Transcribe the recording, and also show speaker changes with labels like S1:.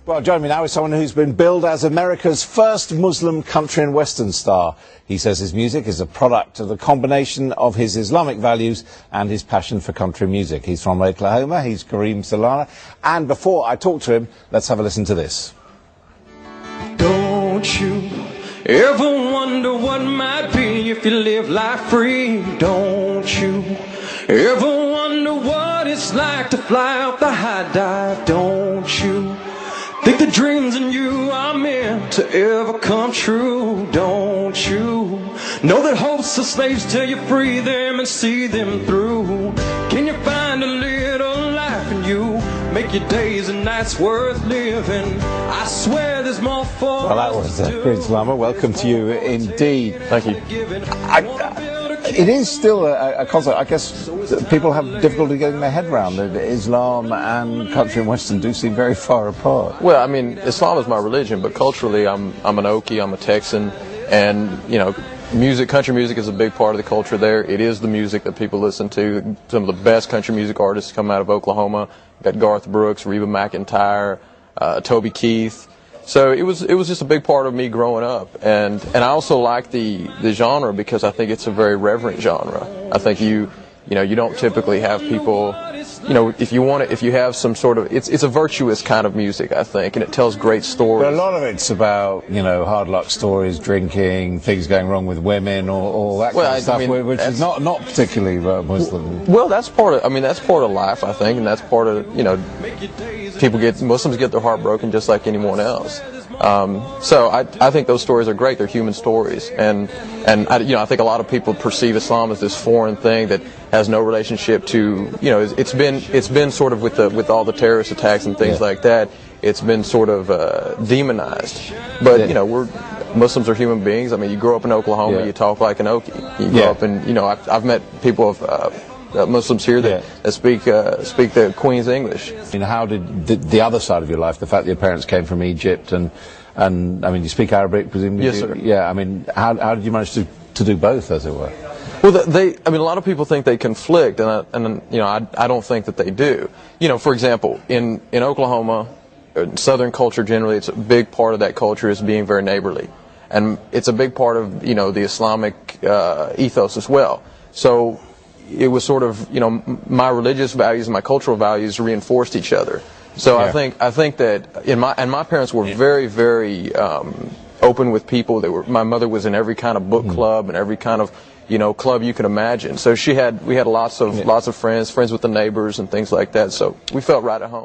S1: Well, joining me now is someone who's been billed as America's first Muslim country and western star. He says his music is a product of the combination of his Islamic values and his passion for country music. He's from Oklahoma, he's Kareem Salama. And before I talk to him, let's have a listen to this.
S2: Don't you ever wonder what might be if you live life free? Don't you ever wonder what it's like to fly off the high dive? Don't you think the dreams in you are meant to ever come true? Don't you know that hope's the slaves till you free them and see them through? Can you find a little life in you? Make your days and nights worth living. I swear there's more for
S1: Well, that was Kareem Salama. Welcome to you indeed.
S3: Thank you.
S1: It is still a concept. I guess people have difficulty getting their head around that Islam and country and western do seem very far apart.
S3: Well, I mean, Islam is my religion, but culturally, I'm an Okie, I'm a Texan, and you know, country music is a big part of the culture there. It is the music that people listen to. Some of the best country music artists come out of Oklahoma. You've got Garth Brooks, Reba McEntire, Toby Keith. So it was just a big part of me growing up, and I also like the genre because I think it's a very reverent genre. I think you don't typically have people, if you have some sort of, it's a virtuous kind of music, I think, and it tells great stories.
S1: But a lot of it's about, hard luck stories, drinking, things going wrong with women, or that kind of stuff, which is not particularly Muslim.
S3: Well, that's part of life, I think, and that's part of, Muslims get their heart broken just like anyone else. So I think those stories are great. They're human stories, and I think a lot of people perceive Islam as this foreign thing that has no relationship to, it's been sort of with all the terrorist attacks and things like that. It's been sort of demonized, but Muslims are human beings. I mean, you grow up in Oklahoma, you talk like an Okie. You grow up in, I've met people of Muslims here that speak the Queen's English.
S1: How did the other side of your life, the fact that your parents came from Egypt, and I mean, you speak Arabic, presumably?
S3: Yes, sir.
S1: Yeah, I mean, how did you manage to do both, as it were?
S3: Well, a lot of people think they conflict, and I don't think that they do. For example, in Oklahoma, Southern culture generally, it's a big part of that culture is being very neighborly, and it's a big part of the Islamic ethos as well. So it was sort of my religious values and my cultural values reinforced each other. So I think that my parents were very, very open with people. My mother was in every kind of book club and every kind of club you can imagine. So we had lots of friends with the neighbors and things like that. So we felt right at home.